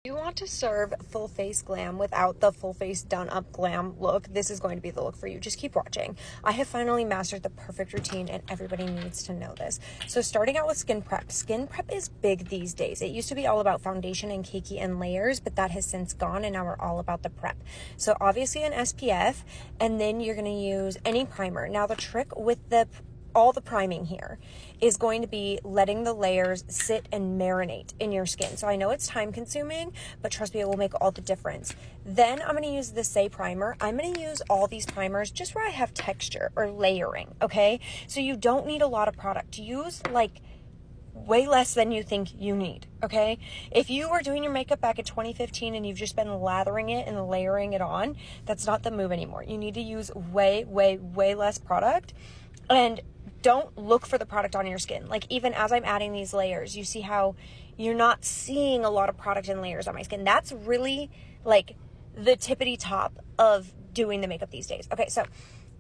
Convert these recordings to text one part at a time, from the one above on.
You want to serve full face glam without the full face done up glam look. This is going to be the look for you. Just keep watching. I have finally mastered the perfect routine and everybody needs to know this. So starting out with skin prep. Skin prep is big these days. It used to be all about foundation and cakey and layers, but that has since gone and now we're all about the prep. So obviously an SPF, and then you're going to use any primer. Now the trick with all the priming here is going to be letting the layers sit and marinate in your skin. So I know it's time consuming, but trust me, it will make all the difference. Then I'm going to use the Say primer. I'm going to use all these primers just where I have texture or layering, okay? So you don't need a lot of product. Use like way less than you think you need, okay? If you were doing your makeup back in 2015 and you've just been lathering it and layering it on, that's not the move anymore. You need to use way less product, and don't look for the product on your skin. Like even as I'm adding these layers, you see how you're not seeing a lot of product and layers on my skin. That's really like the tippity top of doing the makeup these days. Okay, so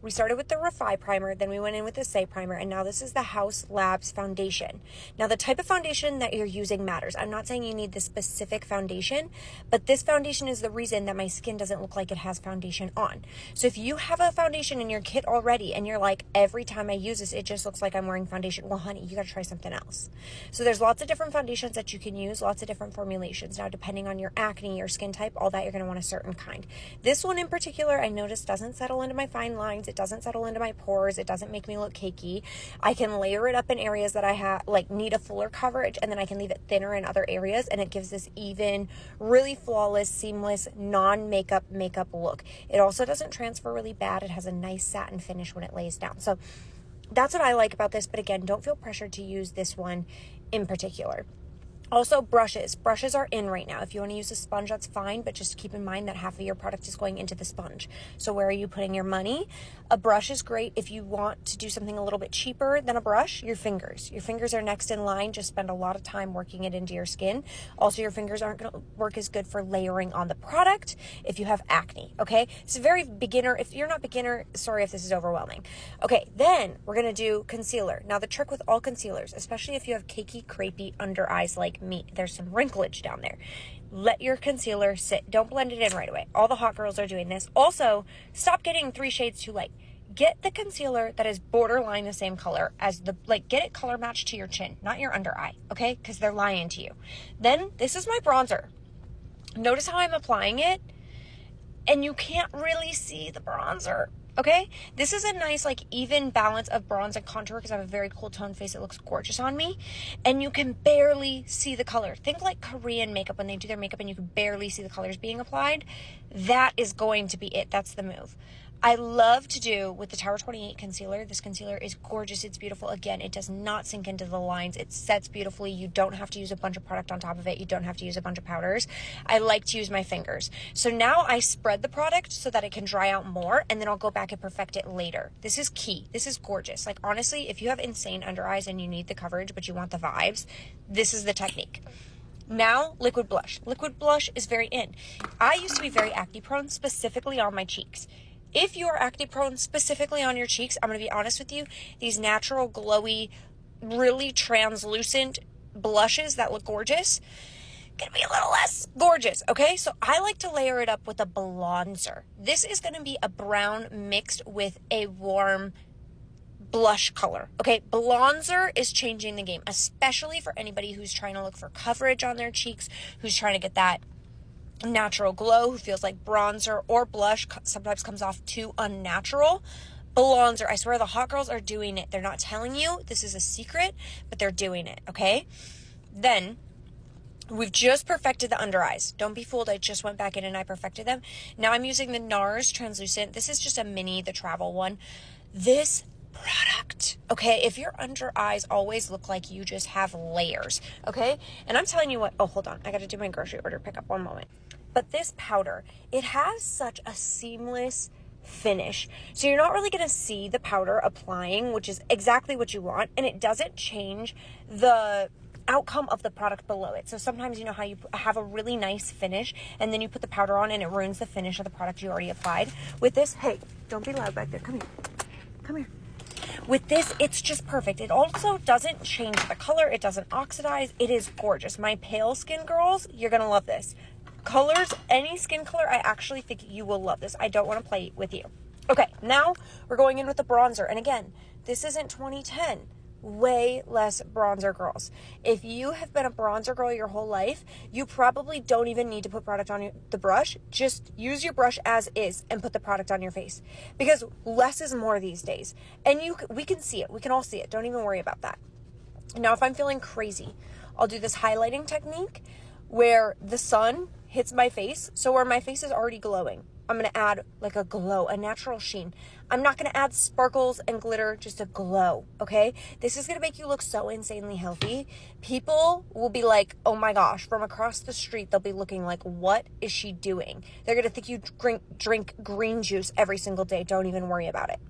we started with the Refi primer, then we went in with the Say primer, and now this is the Haus Labs foundation. Now the type of foundation that you're using matters. I'm not saying you need the specific foundation, but this foundation is the reason that my skin doesn't look like it has foundation on. So if you have a foundation in your kit already and you're like, every time I use this, it just looks like I'm wearing foundation. Well, honey, you gotta try something else. So there's lots of different foundations that you can use, lots of different formulations. Now, depending on your acne, your skin type, all that, you're gonna want a certain kind. This one in particular, I noticed doesn't settle into my fine lines. It doesn't settle into my pores. It doesn't make me look cakey. I can layer it up in areas that I have need a fuller coverage, and then I can leave it thinner in other areas, and it gives this even really flawless, seamless, non-makeup makeup look. It also doesn't transfer really bad. It has a nice satin finish when it lays down. So that's what I like about this, but again, don't feel pressured to use this one in particular. Also, brushes. Brushes are in right now. If you want to use a sponge, that's fine, but just keep in mind that half of your product is going into the sponge. So where are you putting your money? A brush is great if you want to do something a little bit cheaper than a brush. Your fingers. Your fingers are next in line. Just spend a lot of time working it into your skin. Also, your fingers aren't going to work as good for layering on the product if you have acne, okay? It's a very beginner. If you're not beginner, sorry if this is overwhelming. Okay, then we're going to do concealer. Now, the trick with all concealers, especially if you have cakey, crepey under eyes like me, there's some wrinklage down there. Let your concealer sit. Don't blend it in right away. All the hot girls are doing this. Also, stop getting 3 shades too light. Get the concealer that is borderline the same color as get it color matched to your chin, not your under eye, okay? Because they're lying to you. Then this is my bronzer. Notice how I'm applying it, and you can't really see the bronzer. Okay, this is a nice even balance of bronze and contour because I have a very cool tone face. It looks gorgeous on me, and you can barely see the color. Think like Korean makeup when they do their makeup and you can barely see the colors being applied. That is going to be it. That's the move. I love to do with the Tower 28 concealer. This concealer is gorgeous. It's beautiful. Again, it does not sink into the lines. It sets beautifully. You don't have to use a bunch of product on top of it. You don't have to use a bunch of powders. I like to use my fingers. So now I spread the product so that it can dry out more, and then I'll go back and perfect it later. This is key. This is gorgeous. Honestly, if you have insane under eyes and you need the coverage, but you want the vibes, this is the technique. Now, liquid blush. Liquid blush is very in. I used to be very acne prone, specifically on my cheeks. If you are acne prone specifically on your cheeks, I'm going to be honest with you, these natural, glowy, really translucent blushes that look gorgeous can be a little less gorgeous, okay? So I like to layer it up with a bronzer. This is going to be a brown mixed with a warm blush color, okay? Bronzer is changing the game, especially for anybody who's trying to look for coverage on their cheeks, who's trying to get that natural glow, who feels like bronzer or blush sometimes comes off too unnatural. Bronzer, I swear the hot girls are doing it. They're not telling you this is a secret, but they're doing it, okay? Then we've just perfected the under eyes. Don't be fooled. I just went back in and I perfected them. Now I'm using the NARS translucent. This is just a mini, the travel one. This product, okay, if your under eyes always look like you just have layers, okay, and I'm telling you what, oh, hold on, I got to do my grocery order pickup, one moment. But this powder, it has such a seamless finish, so you're not really going to see the powder applying, which is exactly what you want, and it doesn't change the outcome of the product below it. So sometimes you know how you have a really nice finish and then you put the powder on and it ruins the finish of the product you already applied. With this, hey, don't be loud back there, come here. With this, it's just perfect. It also doesn't change the color. It doesn't oxidize. It is gorgeous. My pale skin girls, you're going to love this. Colors, any skin color, I actually think you will love this. I don't want to play with you. Okay, now we're going in with the bronzer. And again, this isn't 2010. Way less bronzer girls. If you have been a bronzer girl your whole life, you probably don't even need to put product on the brush. Just use your brush as is and put the product on your face, because less is more these days. And we can see it. We can all see it. Don't even worry about that. Now, if I'm feeling crazy, I'll do this highlighting technique where the sun hits my face. So where my face is already glowing, I'm going to add like a glow, a natural sheen. I'm not going to add sparkles and glitter, just a glow, okay? This is going to make you look so insanely healthy. People will be like, oh my gosh, from across the street, they'll be looking like, what is she doing? They're going to think you drink green juice every single day. Don't even worry about it.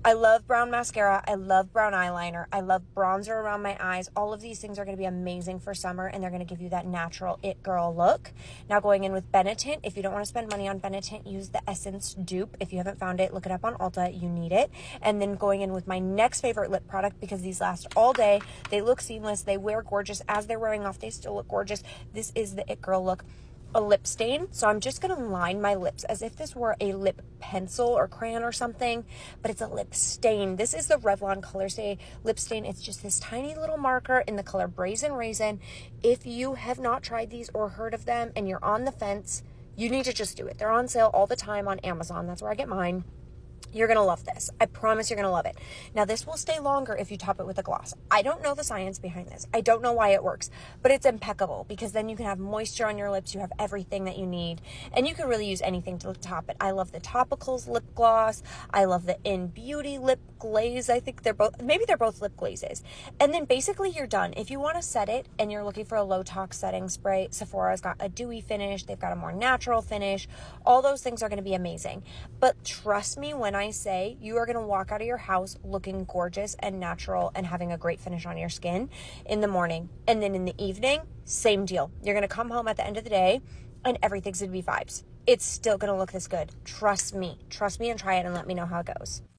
I love brown mascara. I love brown eyeliner. I love bronzer around my eyes. All of these things are going to be amazing for summer, and they're going to give you that natural it girl look. Now going in with Benetint. If you don't want to spend money on Benetint, use the Essence dupe. If you haven't found it, look it up on Ulta. You need it. And then going in with my next favorite lip product, because these last all day. They look seamless. They wear gorgeous. As they're wearing off, they still look gorgeous. This is the it girl look. A lip stain. So I'm just going to line my lips as if this were a lip pencil or crayon or something, but it's a lip stain. This is the Revlon Color Stay lip stain. It's just this tiny little marker in the color Brazen Raisin. If you have not tried these or heard of them and you're on the fence, you need to just do it. They're on sale all the time on Amazon. That's where I get mine. You're going to love this. I promise you're going to love it. Now, this will stay longer if you top it with a gloss. I don't know the science behind this. I don't know why it works, but it's impeccable, because then you can have moisture on your lips. You have everything that you need, and you can really use anything to top it. I love the Topicals lip gloss. I love the In Beauty lip glaze. I think maybe they're both lip glazes. And then basically you're done. If you want to set it and you're looking for a low tox setting spray, Sephora's got a dewy finish. They've got a more natural finish. All those things are going to be amazing. But trust me when I say you are going to walk out of your house looking gorgeous and natural and having a great finish on your skin in the morning. And then in the evening, same deal. You're going to come home at the end of the day and everything's going to be vibes. It's still going to look this good. Trust me and try it and let me know how it goes.